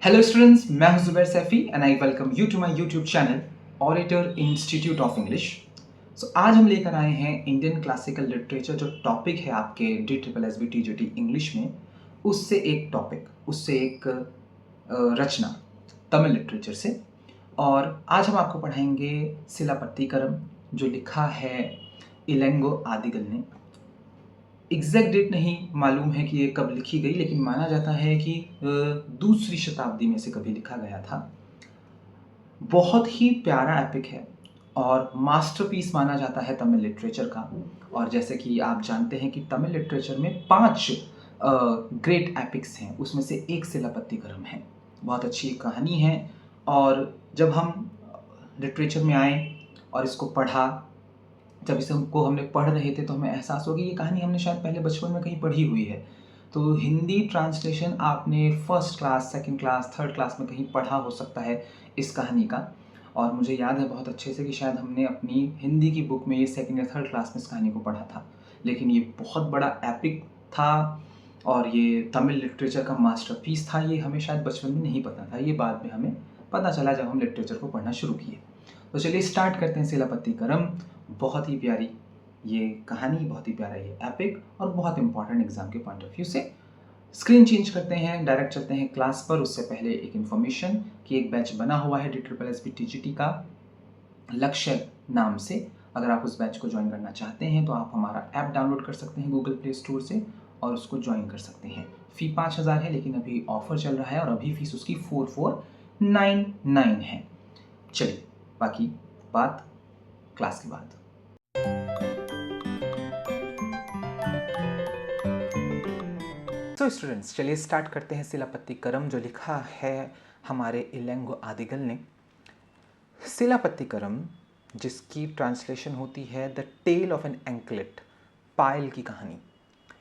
Hello students, मैं हूं Zubair Saifi and I welcome you to my YouTube channel orator institute of English. So आज हम लेकर आए हैं इंडियन क्लासिकल लिटरेचर, जो टॉपिक है आपके DSSB TGT इंग्लिश में, उससे एक टॉपिक, उससे एक रचना तमिल लिटरेचर से। और आज हम आपको पढ़ाएंगे सिलापत्तीकरम, जो लिखा है इलेंगो आदिगल ने। एग्जैक्ट डेट नहीं मालूम है कि ये कब लिखी गई, लेकिन माना जाता है कि दूसरी शताब्दी में से कभी लिखा गया था। बहुत ही प्यारा एपिक है और मास्टरपीस माना जाता है तमिल लिटरेचर का। और जैसे कि आप जानते हैं कि तमिल लिटरेचर में 5 ग्रेट एपिक्स हैं, उसमें से एक सिलापत्तीकरम है। बहुत अच्छी कहानी है और जब हम लिटरेचर में आए और इसको पढ़ा, जब इसको हमने पढ़ रहे थे तो हमें एहसास हो कि ये कहानी हमने शायद पहले बचपन में कहीं पढ़ी हुई है। तो हिंदी ट्रांसलेशन आपने first class, second class, third class में कहीं पढ़ा हो सकता है इस कहानी का। और मुझे याद है बहुत अच्छे से कि शायद हमने अपनी हिंदी की बुक में ये सेकंड या थर्ड क्लास में इस कहानी को पढ़ा था। लेकिन ये बहुत बड़ा एपिक था और ये तमिल लिटरेचर का मास्टरपीस था। ये हमें शायद बचपन में नहीं पता था, ये बाद में हमें पता चला जब हम लिटरेचर को पढ़ना शुरू किए। तो चलिए स्टार्ट करते हैं सिलापत्तीकरम। बहुत ही प्यारी ये कहानी, बहुत ही प्यारा ये एपिक और बहुत इंपॉर्टेंट एग्जाम के पॉइंट ऑफ व्यू से। स्क्रीन चेंज करते हैं, डायरेक्ट चलते हैं क्लास पर। उससे पहले एक इन्फॉर्मेशन कि एक बैच बना हुआ है DSSB TGT का लक्ष्य नाम से। अगर आप उस बैच को ज्वाइन करना चाहते हैं तो आप हमारा ऐप डाउनलोड कर सकते हैं गूगल प्ले स्टोर से और उसको ज्वाइन कर सकते हैं। फ़ी 5000 है, लेकिन अभी ऑफर चल रहा है और अभी फीस उसकी 4499 है। चलिए बाकी बात क्लास के बाद। तो स्टूडेंट्स चलिए स्टार्ट करते हैं सिलापत्तीकरम, जो लिखा है हमारे इलेंगो आदिगल ने। सिलापत्तीकरम, जिसकी ट्रांसलेशन होती है the tale of an anklet, पायल की कहानी,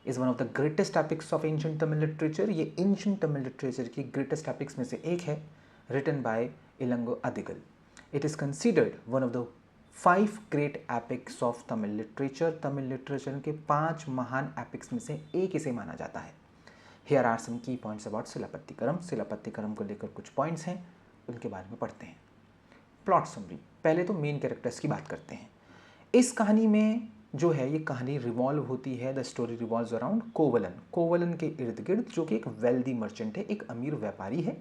is one of the greatest epics of ancient Tamil literature. ये एंशिएंट तमिल लिटरेचर की ग्रेटेस्ट एपिक्स में से एक है, written by Ilango Adigal. It is considered one of the 5 great epics of Tamil literature. Tamil literature के 5 महान एपिक्स में से एक इसे माना जाता है। Here are some key points about सिलापत्तीकरम। सिलापत्तीकरम को लेकर कुछ पॉइंट्स हैं, उनके बारे में पढ़ते हैं। प्लॉट समरी, पहले तो मेन कैरेक्टर्स की बात करते हैं। इस कहानी में जो है, ये कहानी रिवॉल्व होती है, द स्टोरी रिवॉल्व्स अराउंड कोवलन। कोवलन के इर्द गिर्द, जो कि एक वेल्दी मर्चेंट है, एक अमीर व्यापारी है।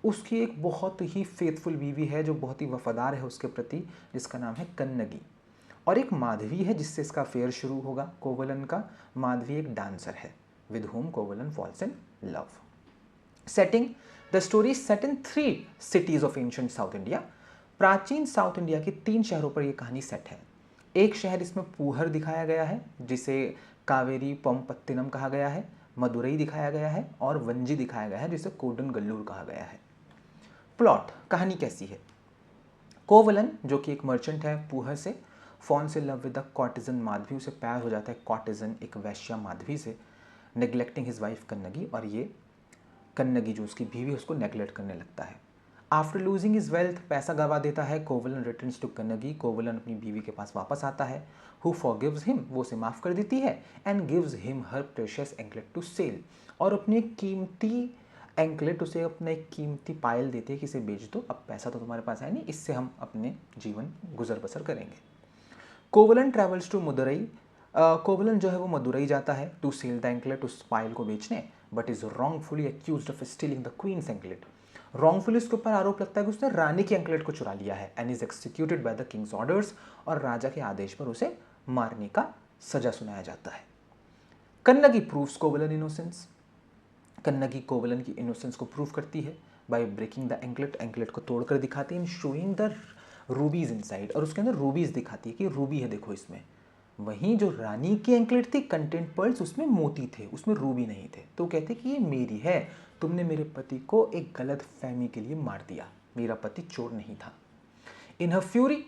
उसकी एक बहुत ही फेथफुल बीवी है जो बहुत ही वफादार है उसके प्रति, जिसका नाम है कन्नगी। और एक माधवी है जिससे इसका अफेयर शुरू होगा कोवलन का। माधवी एक डांसर है with whom Kovalan falls in love. Setting, the story is set in 3 cities of ancient South India. प्राचीन साउथ इंडिया के 3 शहरों पर यह कहानी सेट है। एक शहर इसमें पूहर दिखाया गया है, जिसे कावेरी पम्पत्तिनम कहा गया है, मदुरई दिखाया गया है और वंजी दिखाया गया है, जिसे कोडनगल्लूर कहा गया है। प्लॉट, कहानी कैसी है? कोवलन, जो कि एक मर्चेंट है पूहर से, falls in love with the courtesan Madhavi. उसे प्यार हो जाता है कॉर्टिजन, एक वैश्या माधवी से। नेग्लेक्टिंग हिज वाइफ कन्नगी, और ये कन्नगी जो उसकी बीवी है उसको नेग्लेक्ट करने लगता है। आफ्टर लूजिंग हिज वेल्थ, पैसा गवा देता है, कोवलन रिटर्न्स टू कन्नगी। कोवलन अपनी बीवी के पास वापस आता है। हु फॉरगिव्स हिम, वो उसे माफ़ कर देती है। And gives him her precious anklet to sell, और अपने कीमती एंकलेट, उसे अपने कीमती पायल देते हैं कि इसे बेच दो, अब पैसा तो तुम्हारे पास है नहीं, इससे हम अपने जीवन गुजर बसर करेंगे। कोवलन ट्रेवल्स टू मदुरई, कोवलन जो है वो मदुरई जाता है टू सेल द एंकलेट, उस पायल को बेचने, but is wrongfully accused of stealing the queen's anklet. Wrongfully उसके ऊपर आरोप लगता है कि उसने रानी की एंकलेट को चुरा लिया है। And is executed by the Kings orders, और राजा के आदेश पर उसे मारने का सजा सुनाया जाता है। कन्नगी प्रूव्स कोवलन इनोसेंस, कन्नगी कोवलन की इनोसेंस को प्रूव करती है by breaking the anklet, anklet को तोड़कर दिखाती है, शोइंग द रूबीज इनसाइड, और उसके अंदर रूबीज दिखाती है कि रूबी है देखो इसमें। वहीं जो रानी की एंकलेट थी कंटेंट पर्ल्स, उसमें मोती थे, उसमें रूबी नहीं थे। तो कहते कि ये मेरी है, तुमने मेरे पति को एक गलत फहमी के लिए मार दिया, मेरा पति चोर नहीं था। इन हर फ्यूरी,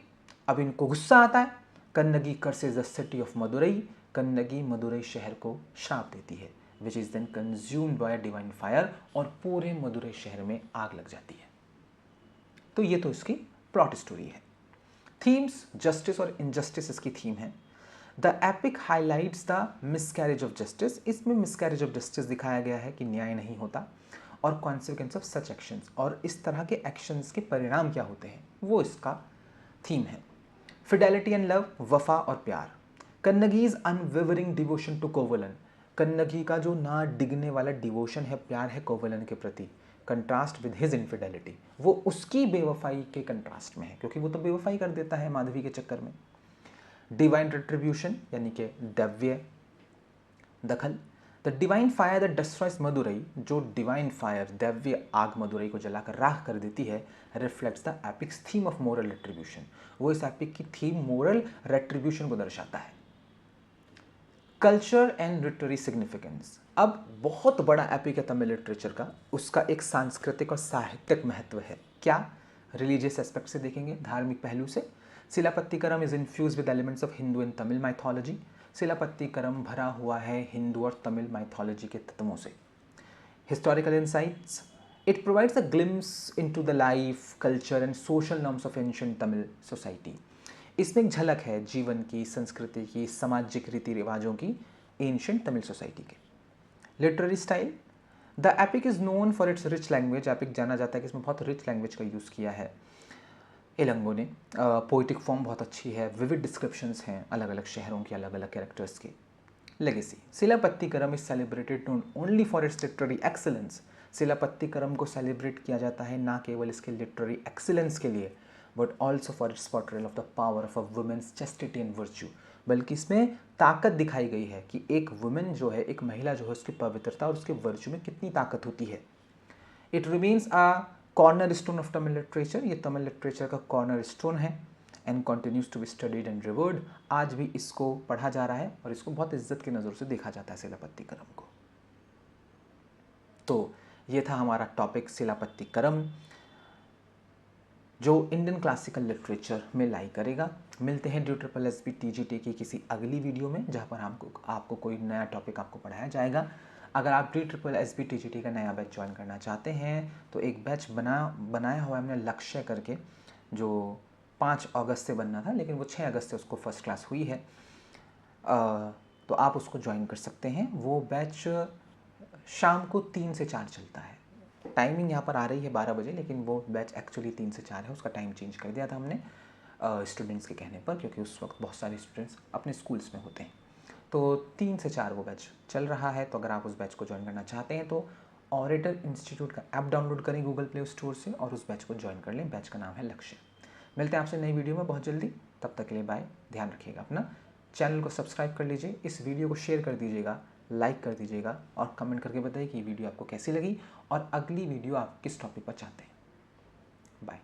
अब इनको गुस्सा आता है। Kannagi curses the city of Madurai, Kannagi Madurai शहर को श्राप देती है, which is then consumed by divine fire, और पूरे मदुरई शहर में आग लग जाती है। तो ये तो इसकी प्लॉट स्टोरी है। थीम्स, जस्टिस और इनजस्टिस इसकी थीम है। The epic highlights the miscarriage of justice, इसमें मिसकैरेज ऑफ जस्टिस दिखाया गया है कि न्याय नहीं होता। और कॉन्सिक्वेंस ऑफ सच एक्शंस, और इस तरह के एक्शंस के परिणाम क्या होते हैं, वो इसका थीम है। फिडेलिटी एंड लव, वफा और प्यार। कन्नगीज अनवेवरिंग डिवोशन टू कोवलन, कन्नगी का जो ना डिगने वाला डिवोशन है, प्यार है कोवलन के प्रति, कंट्रास्ट विद हिज इनफिडेलिटी, वो उसकी बेवफाई के कंट्रास्ट में है, क्योंकि वो तो बेवफाई कर देता है माधवी के चक्कर में। डिवाइन रिट्रीब्यूशन यानी कि दैव्य दखल। The divine fire that destroys Madurai, जो डिवाइन फायर दैव्य आग मदुरई को जलाकर राख कर देती है, reflects the epic's theme of moral retribution, वो इस एपिक की थीम मोरल रिट्रीब्यूशन को दर्शाता है। कल्चर एंड लिटरेरी सिग्निफिकेंस, अब बहुत बड़ा एपिक है तमिल लिटरेचर का, उसका एक सांस्कृतिक और साहित्यिक महत्व है। क्या? रिलीजियस एस्पेक्ट से देखेंगे, धार्मिक पहलू से। Silappatikaram is infuse with elements of Hindu and Tamil mythology, Silappatikaram भरा हुआ है हिंदू और तमिल माइथोलॉजी के तत्वों से। Historical insights, it provides a glimpse into the life, culture and social norms of ancient Tamil society, इसमें एक झलक है जीवन की, संस्कृति की, सामाजिक रीति रिवाजों की एंशिएंट तमिल सोसाइटी के। Literary style, the epic is known for its rich language, epic जाना जाता है कि इसमें बहुत रिच लैंग्वेज का यूज़ किया है इलंगो ने। पोइटिक फॉर्म बहुत अच्छी है, विविड डिस्क्रिप्शंस हैं अलग अलग शहरों के, अलग अलग कैरेक्टर्स के। Legacy, Silappatikaram is celebrated not only for its literary excellence, Silappatikaram को सेलिब्रेट किया जाता है ना केवल इसके लिटरेरी एक्सीलेंस के लिए, but also for its portrayal of the power of a woman's chastity and virtue, बल्कि इसमें ताकत दिखाई गई है कि एक वुमेन जो है, एक महिला जो है, उसकी पवित्रता और उसके वर्च्यू में कितनी ताकत होती है। It remains a corner stone of Tamil literature, ये तमिल लिटरेचर का कॉर्नर स्टोन है, and continues to be studied and revered, आज भी इसको पढ़ा जा रहा है और इसको बहुत इज्जत की नज़र से देखा जाता है सिलापत्तिकरम को। तो ये था हमारा टॉपिक सिलापत्तिकरम, जो इंडियन क्लासिकल लिटरेचर में लाई करेगा। मिलते हैं DSSB TGT की किसी अगली वीडियो में, जहाँ पर आपको कोई नया टॉपिक आपको पढ़ाया जाएगा। अगर आप DSSB TGT का नया बैच ज्वाइन करना चाहते हैं तो एक बैच बनाया हुआ है हमने लक्ष्य करके, जो 5 अगस्त से बनना था, लेकिन वो 6 अगस्त से उसको फर्स्ट क्लास हुई है, तो आप उसको ज्वाइन कर सकते हैं। वो बैच शाम को 3 से 4 चलता है, टाइमिंग यहाँ पर आ रही है 12 बजे, लेकिन वो बैच एक्चुअली 3 से 4 है, उसका टाइम चेंज कर दिया था हमने स्टूडेंट्स के कहने पर, क्योंकि उस वक्त बहुत सारे स्टूडेंट्स अपने स्कूल्स में होते हैं। तो 3 से 4 वो बैच चल रहा है, तो अगर आप उस बैच को ज्वाइन करना चाहते हैं तो ऑरेटर इंस्टीट्यूट का ऐप डाउनलोड करें गूगल प्ले स्टोर से और उस बैच को ज्वाइन कर लें। बैच का नाम है लक्ष्य। मिलते हैं आपसे नई वीडियो में बहुत जल्दी, तब तक के लिए बाय। ध्यान रखिएगा अपना, चैनल को सब्सक्राइब कर लीजिए, इस वीडियो को शेयर कर दीजिएगा, लाइक कर दीजिएगा और कमेंट करके बताइए कि ये वीडियो आपको कैसी लगी और अगली वीडियो आप किस टॉपिक पर चाहते हैं। बाय।